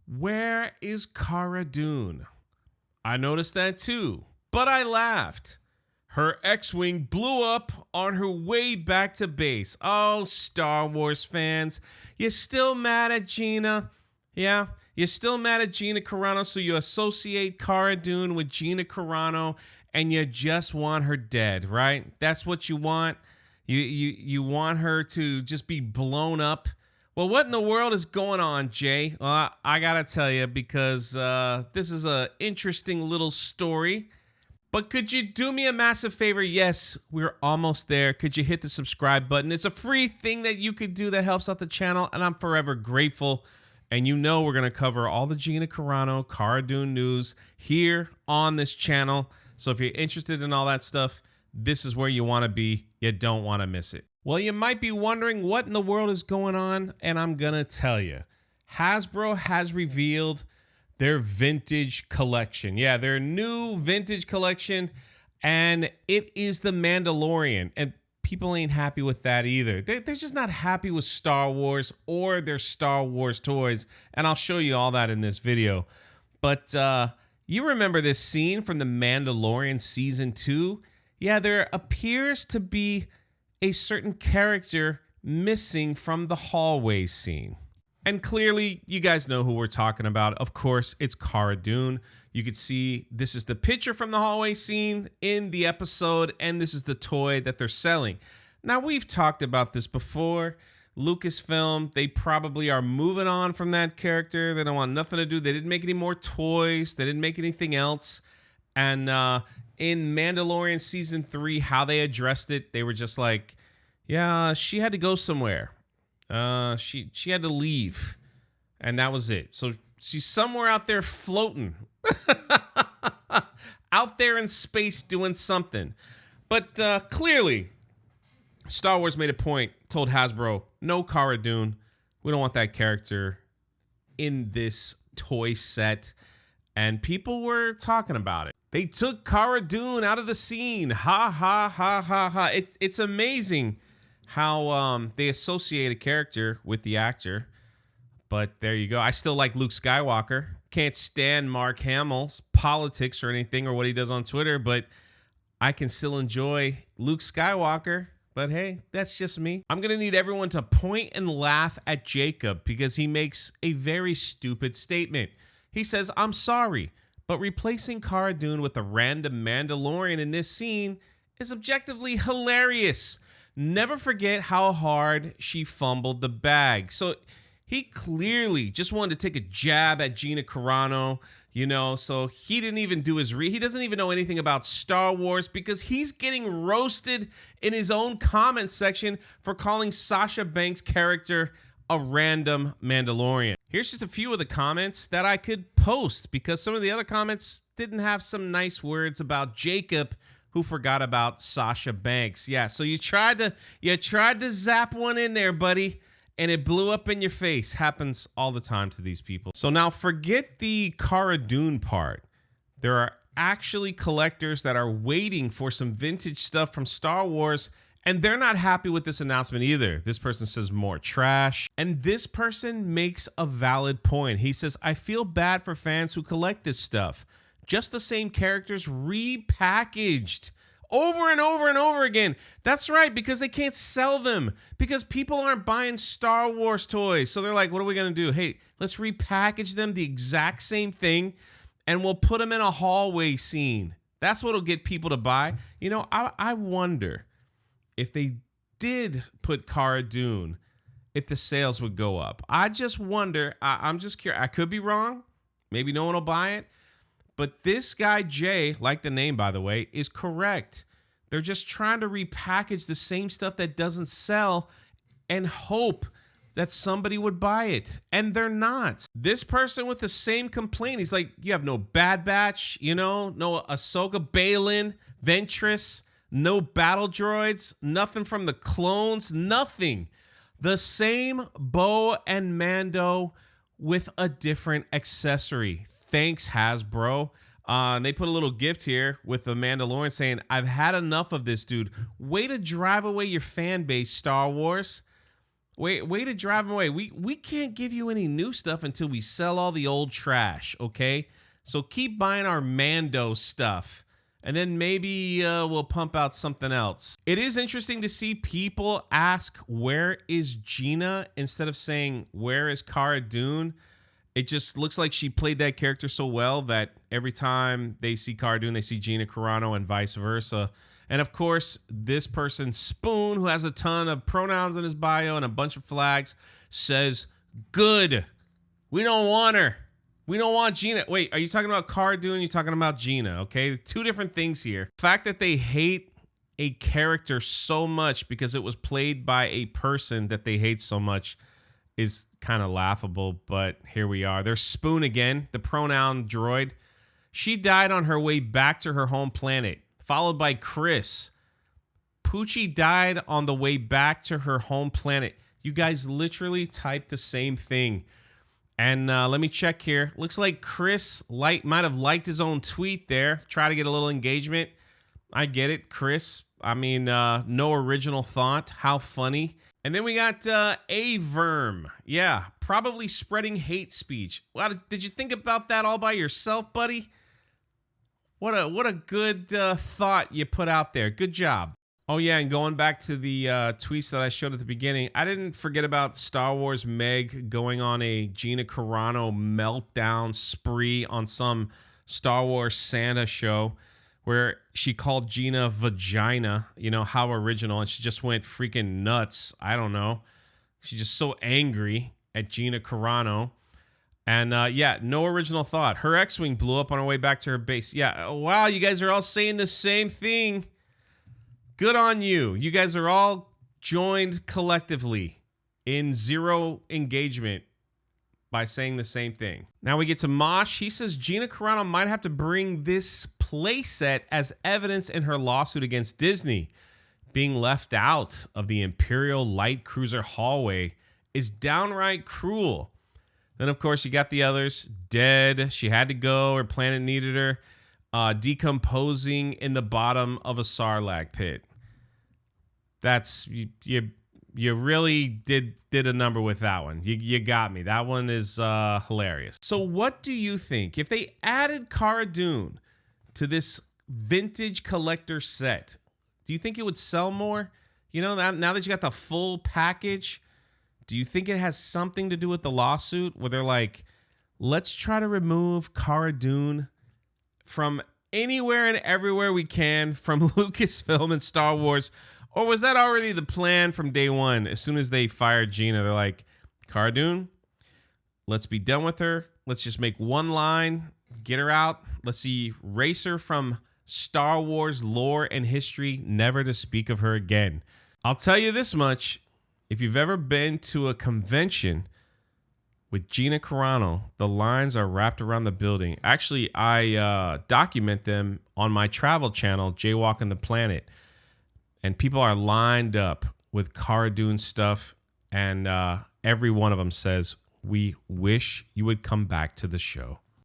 Where is Cara Dune? I noticed that too, but I laughed. Her X-Wing blew up on her way back to base. Oh, Star Wars fans, you still mad at Gina? Yeah, you're still mad at Gina Carano, so you associate Cara Dune with Gina Carano, and you just want her dead, right? That's what you want. You want her to just be blown up. Well, what in the world is going on, Jay? Well, I gotta tell you, because this is an interesting little story. But could you do me a massive favor? Yes, we're almost there. Could you hit the subscribe button? It's a free thing that you could do that helps out the channel, and I'm forever grateful. And you know we're going to cover all the Gina Carano, Cara Dune news here on this channel. So if you're interested in all that stuff, this is where you want to be. You don't want to miss it. Well, you might be wondering what in the world is going on, and I'm going to tell you. Hasbro has revealed their vintage collection. Yeah, their new vintage collection, and it is the Mandalorian. And people ain't happy with that either. They're just not happy with Star Wars or their Star Wars toys, and I'll show you all that in this video. But you remember this scene from the Mandalorian Season 2? Yeah, there appears to be a certain character missing from the hallway scene. And clearly, you guys know who we're talking about. Of course, it's Cara Dune. You could see this is the picture from the hallway scene in the episode, and this is the toy that they're selling. Now, we've talked about this before. Lucasfilm, they probably are moving on from that character. They don't want nothing to do. They didn't make any more toys. They didn't make anything else. And in Mandalorian Season 3, how they addressed it, they were just like, yeah, she had to go somewhere. She had to leave, and that was it. So she's somewhere out there floating, out there in space doing something. But clearly, Star Wars made a point, told Hasbro, no Cara Dune. We don't want that character in this toy set. And people were talking about it. They took Cara Dune out of the scene. Ha, ha, ha, ha, ha. It's amazing how they associate a character with the actor. But there you go. I still like Luke Skywalker. Can't stand Mark Hamill's politics or anything or what he does on Twitter, but I can still enjoy Luke Skywalker. But hey, that's just me. I'm going to need everyone to point and laugh at Jacob because he makes a very stupid statement. He says, I'm sorry, but replacing Cara Dune with a random Mandalorian in this scene is objectively hilarious. Never forget how hard she fumbled the bag. So he clearly just wanted to take a jab at Gina Carano, you know, so he didn't even do his he doesn't even know anything about Star Wars because he's getting roasted in his own comment section for calling Sasha Banks' character a random Mandalorian. Here's just a few of the comments that I could post because some of the other comments didn't have some nice words about Jacob, who forgot about Sasha Banks. Yeah, so you tried to zap one in there, buddy, and it blew up in your face. Happens all the time to these people. So now forget the Cara Dune part. There are actually collectors that are waiting for some vintage stuff from Star Wars, and they're not happy with this announcement either. This person says more trash. And this person makes a valid point. He says, I feel bad for fans who collect this stuff. Just the same characters repackaged over and over and over again. That's right, because they can't sell them. Because people aren't buying Star Wars toys. So they're like, what are we going to do? Hey, let's repackage them the exact same thing, and we'll put them in a hallway scene. That's what'll get people to buy. You know, I wonder if they did put Cara Dune, if the sales would go up. I just wonder. I'm just curious. I could be wrong. Maybe no one will buy it. But this guy, Jay, like the name, by the way, is correct. They're just trying to repackage the same stuff that doesn't sell and hope that somebody would buy it. And they're not. This person with the same complaint, he's like, you have no Bad Batch, you know, no Ahsoka, Balin, Ventress, no battle droids, nothing from the clones, nothing. The same Bo and Mando with a different accessory. Thanks, Hasbro. They put a little gift here with the Mandalorian saying, I've had enough of this, dude. Way to drive away your fan base, Star Wars. Way to drive them away. We can't give you any new stuff until we sell all the old trash, okay? So keep buying our Mando stuff, and then maybe we'll pump out something else. It is interesting to see people ask, where is Gina, instead of saying, where is Cara Dune? It just looks like she played that character so well that every time they see Cara Dune, they see Gina Carano, and vice versa. And of course, this person, Spoon, who has a ton of pronouns in his bio and a bunch of flags, says, good. We don't want her. We don't want Gina. Wait, are you talking about Cara Dune? You're talking about Gina, okay? Two different things here. The fact that they hate a character so much because it was played by a person that they hate so much is kind of laughable, but here we are. There's Spoon again, the pronoun droid. She died on her way back to her home planet, followed by Chris. Poochie died on the way back to her home planet. You guys literally typed the same thing. And let me check here. Looks like Chris might have liked his own tweet there. Try to get a little engagement. I get it, Chris. I mean, no original thought. How funny. And then we got Averm. Yeah, probably spreading hate speech. Wow, did you think about that all by yourself, buddy? What a good thought you put out there. Good job. Oh, yeah, and going back to the tweets that I showed at the beginning, I didn't forget about Star Wars Meg going on a Gina Carano meltdown spree on some Star Wars Santa show where she called Gina vagina. You know, how original. And she just went freaking nuts. I don't know. She's just so angry at Gina Carano. And yeah, no original thought. Her X-Wing blew up on her way back to her base. Yeah, wow, you guys are all saying the same thing. Good on you. You guys are all joined collectively in zero engagement by saying the same thing. Now we get to Mosh. He says Gina Carano might have to bring this playset as evidence in her lawsuit against Disney. Being left out of the Imperial Light Cruiser hallway is downright cruel. Then, of course, you got the others. Dead. She had to go. Her planet needed her. Decomposing in the bottom of a Sarlacc pit. That's you really did a number with that one. You got me. That one is hilarious. So what do you think if they added Cara Dune to this vintage collector set? Do you think it would sell more? You know, now that you got the full package, do you think it has something to do with the lawsuit where they're like, let's try to remove Cara Dune from anywhere and everywhere we can from Lucasfilm and Star Wars? Or was that already the plan from day one? As soon as they fired Gina, they're like, Cara Dune, let's be done with her. Let's just make one line, get her out. Let's erase her from Star Wars lore and history, never to speak of her again. I'll tell you this much. If you've ever been to a convention with Gina Carano, the lines are wrapped around the building. Actually, I document them on my travel channel, Jaywalking the Planet. And people are lined up with Cara Dune stuff. And every one of them says, we wish you would come back to the show.